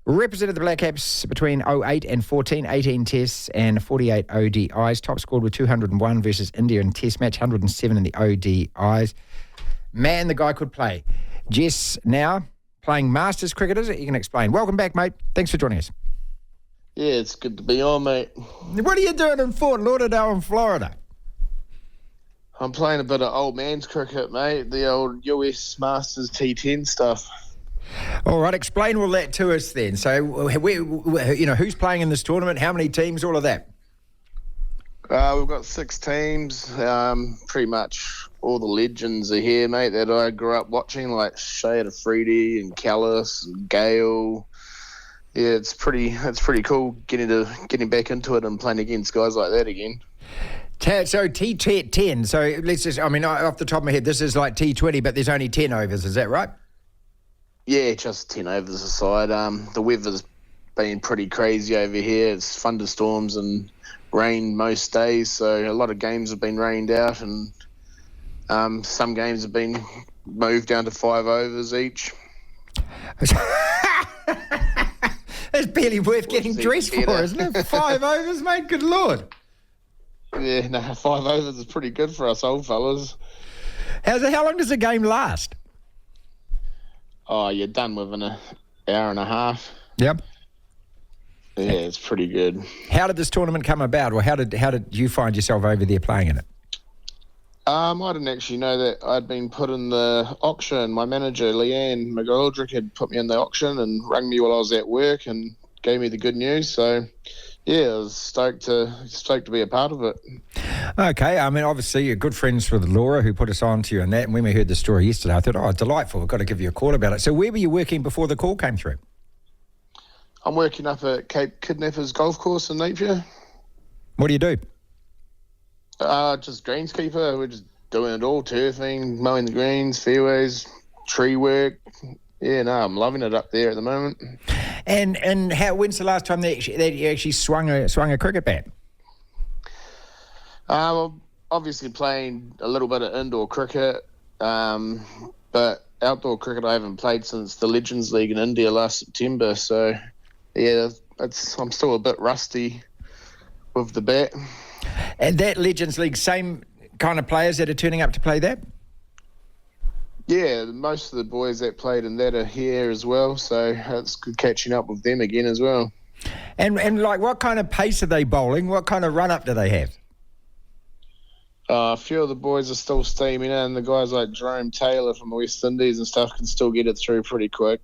Represented the Black Caps between 08 and 14, 18 tests and 48 ODIs. Top scored with 201 versus India in test match, 107 in the ODIs. Man, the guy could play. Jess now playing Masters cricket, is it? You can explain. Welcome back, mate. Thanks for joining us. Yeah, it's good to be on, mate. What are you doing in Fort Lauderdale in Florida? I'm playing a bit of old man's cricket, mate. The old US Masters T10 stuff. All right, explain all that to us then. So, who's playing in this tournament? How many teams? All of that. We've got 6 teams. Pretty much all the legends are here, mate, that I grew up watching, like Shea Afridi and Callis and Gale. Yeah, it's pretty cool getting back into it and playing against guys like that again. So T10. So let's just, off the top of my head, this is like T20, but there's only 10 overs. Is that right? Yeah, just 10 overs aside. The weather's been pretty crazy over here. It's thunderstorms and rain most days, so a lot of games have been rained out, and some games have been moved down to 5 overs each. It's barely worth getting dressed for, isn't it? 5 overs, mate? Good Lord. Yeah, no, 5 overs is pretty good for us old fellas. How long does a game last? Oh, you're done within an hour and a half. Yep. Yeah, it's pretty good. How did this tournament come about, or how did you find yourself over there playing in it? I didn't actually know that I'd been put in the auction. My manager, Leanne McGoldrick, had put me in the auction and rang me while I was at work and gave me the good news. So, yeah, I was stoked to be a part of it. Okay, obviously you're good friends with Laura, who put us on to you and that. And when we heard the story yesterday, I thought, delightful, we've got to give you a call about it. So where were you working before the call came through? I'm working up at Cape Kidnappers Golf Course in Napier. What do you do? Just greenskeeper. We're just doing it all, turfing, mowing the greens, fairways, tree work. Yeah, no, I'm loving it up there at the moment. And when's the last time that you actually swung a cricket bat? Obviously playing a little bit of indoor cricket, but outdoor cricket I haven't played since the Legends League in India last September. So, yeah, I'm still a bit rusty with the bat. And that Legends League, same kind of players that are turning up to play that? Yeah, most of the boys that played in that are here as well, so it's good catching up with them again as well. And like, what kind of pace are they bowling? What kind of run-up do they have? A few of the boys are still steaming in. The guys like Jerome Taylor from the West Indies and stuff can still get it through pretty quick.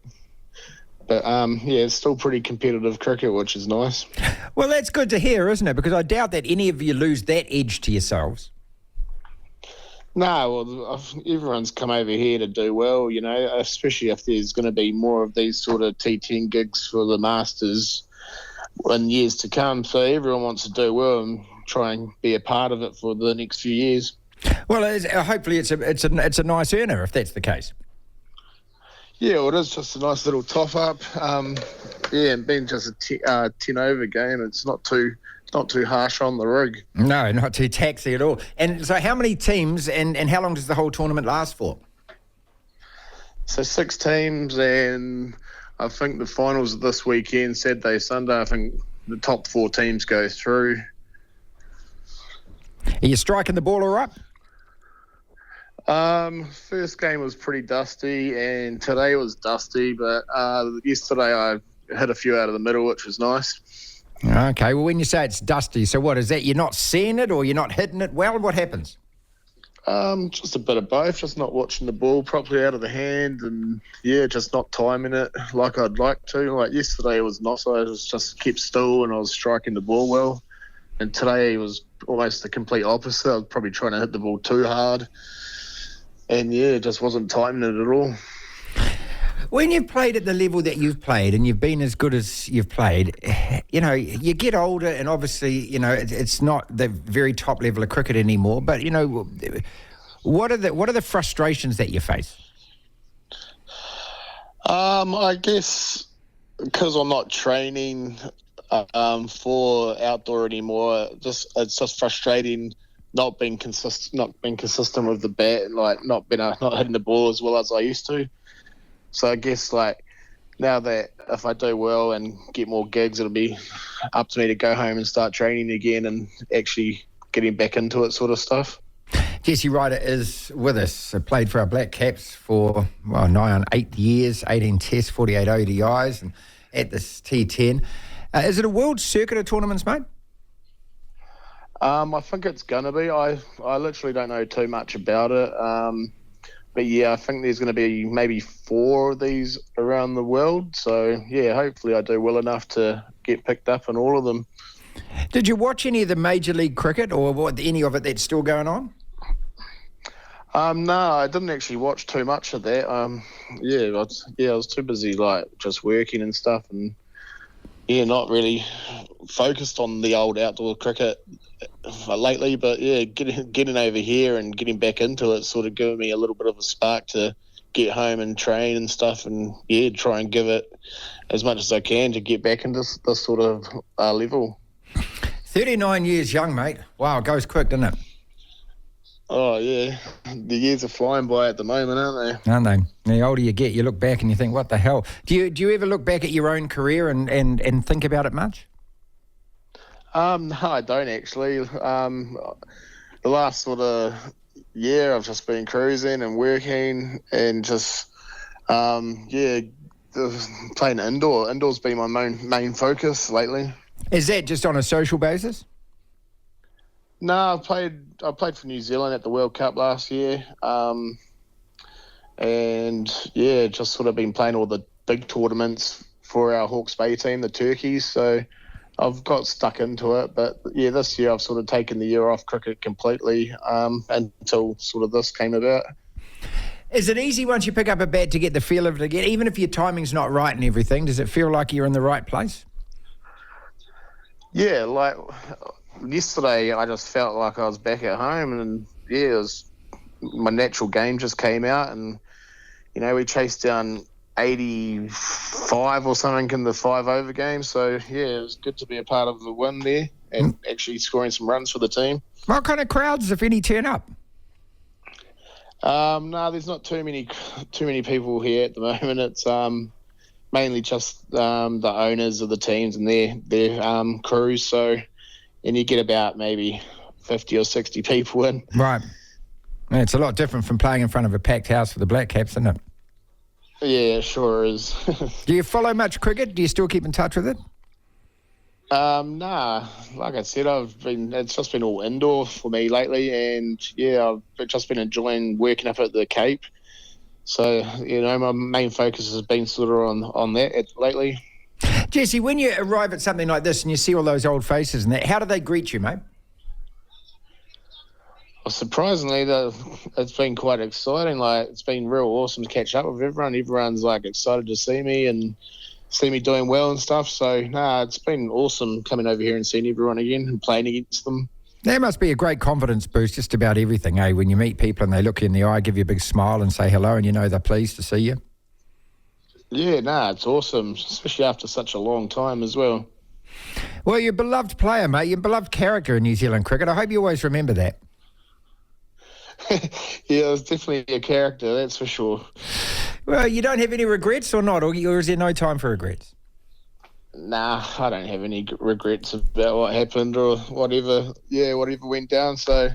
But, yeah, it's still pretty competitive cricket, which is nice. Well, that's good to hear, isn't it? Because I doubt that any of you lose that edge to yourselves. No, well, everyone's come over here to do well, especially if there's going to be more of these sort of T10 gigs for the Masters in years to come. So everyone wants to do well and try and be a part of it for the next few years. Well, hopefully it's a nice earner if that's the case. Yeah, well, it is just a nice little top-up. And being just a 10-over game, it's not too harsh on the rig. No, not too taxi at all. And so how many teams and how long does the whole tournament last for? So 6 teams, and I think the finals are this weekend, Saturday, Sunday. I think the top 4 teams go through. Are you striking the ball all right? First game was pretty dusty, and today was dusty, but yesterday I hit a few out of the middle, which was nice. Okay, well, when you say it's dusty, so what is that? You're not seeing it or you're not hitting it well? What happens? Just a bit of both, just not watching the ball properly out of the hand, and yeah, just not timing it like I'd like to. Like yesterday it was not, so I just kept still and I was striking the ball well, and today it was almost the complete opposite. I was probably trying to hit the ball too hard, and yeah, just wasn't timing it at all. When you've played at the level that you've played and you've been as good as you've played, you get older and obviously, it's not the very top level of cricket anymore, but, what are the frustrations that you face? I guess because I'm not training for outdoor anymore, it's just frustrating not being consistent with the bat, like not hitting the ball as well as I used to. So I guess now that if I do well and get more gigs, it'll be up to me to go home and start training again and actually getting back into it sort of stuff. Jesse Ryder is with us. Played for our Black Caps for, nigh on 8 years, 18 tests, 48 ODIs, and at this T10. Is it a world circuit of tournaments, mate? I think it's going to be. I literally don't know too much about it. But, yeah, I think there's going to be maybe 4 of these around the world. So, yeah, hopefully I do well enough to get picked up in all of them. Did you watch any of the Major League cricket or any of it that's still going on? No, I didn't actually watch too much of that. I was too busy, just working and stuff, and not really focused on the old outdoor cricket lately. But getting over here and getting back into it sort of giving me a little bit of a spark to get home and train and stuff, and try and give it as much as I can to get back into this sort of level. 39 years young, mate. Wow, it goes quick, doesn't it? Oh, yeah. The years are flying by at the moment, aren't they? Aren't they? The older you get, you look back and you think, what the hell? Do you ever look back at your own career and think about it much? No, I don't actually. The last sort of year, I've just been cruising and working and just, playing indoor. Indoor's been my main focus lately. Is that just on a social basis? No, I played for New Zealand at the World Cup last year, just sort of been playing all the big tournaments for our Hawke's Bay team, the Turkeys. So I've got stuck into it, but this year I've sort of taken the year off cricket completely until sort of this came about. Is it easy once you pick up a bat to get the feel of it again, even if your timing's not right and everything? Does it feel like you're in the right place? Yeah, yesterday I just felt like I was back at home, and my natural game just came out, and we chased down 85 or something in the 5-over game. So it was good to be a part of the win there and actually scoring some runs for the team. What kind of crowds, if any, turn up? No, there's not too many people here at the moment. It's mainly just the owners of the teams and their crews. So. And you get about maybe 50 or 60 people in. Right. It's a lot different from playing in front of a packed house for the Black Caps, isn't it? Yeah, it sure is. Do you follow much cricket? Do you still keep in touch with it? Nah. Like I said, it's just been all indoor for me lately, and I've just been enjoying working up at the Cape. So, my main focus has been sort of on that lately. Jesse, when you arrive at something like this and you see all those old faces and that, how do they greet you, mate? Well, surprisingly, it's been quite exciting. It's been real awesome to catch up with everyone. Everyone's excited to see me and see me doing well and stuff. So, it's been awesome coming over here and seeing everyone again and playing against them. There must be a great confidence boost just about everything, eh? When you meet people and they look you in the eye, give you a big smile and say hello, and they're pleased to see you. Yeah, it's awesome, especially after such a long time as well. Well, you're a beloved player, mate. You're a beloved character in New Zealand cricket. I hope you always remember that. Yeah, it's definitely a character, that's for sure. Well, you don't have any regrets or not? Or is there no time for regrets? Nah, I don't have any regrets about what happened or whatever went down. So,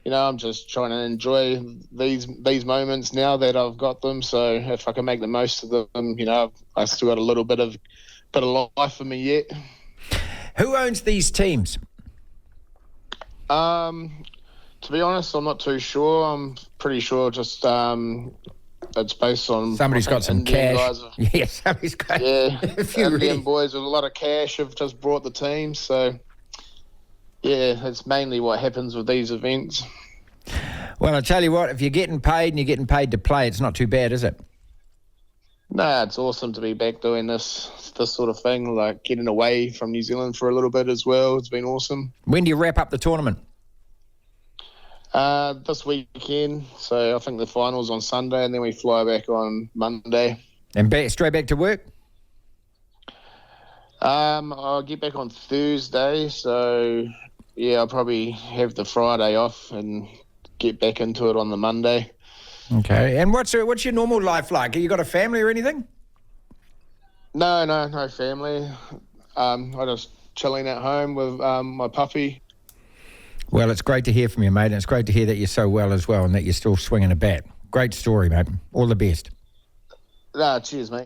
I'm just trying to enjoy these moments now that I've got them. So if I can make the most of them, I still got a little bit of life for me yet. Who owns these teams? To be honest, I'm not too sure. I'm pretty sure just it's based on somebody's got some Indian cash. Guys Somebody's got a few Indian boys with a lot of cash have just brought the team. So it's mainly what happens with these events. Well, I tell you what, if you're getting paid and you're getting paid to play, it's not too bad, is it? No, it's awesome to be back doing this sort of thing, getting away from New Zealand for a little bit as well. It's been awesome. When do you wrap up the tournament? This weekend. So I think the final's on Sunday and then we fly back on Monday. And straight back to work? I'll get back on Thursday. So, I'll probably have the Friday off and get back into it on the Monday. Okay. And what's your normal life like? Have you got a family or anything? No family. I just chilling at home with my puppy. Well, it's great to hear from you, mate, and it's great to hear that you're so well as well and that you're still swinging a bat. Great story, mate. All the best. Cheers, mate.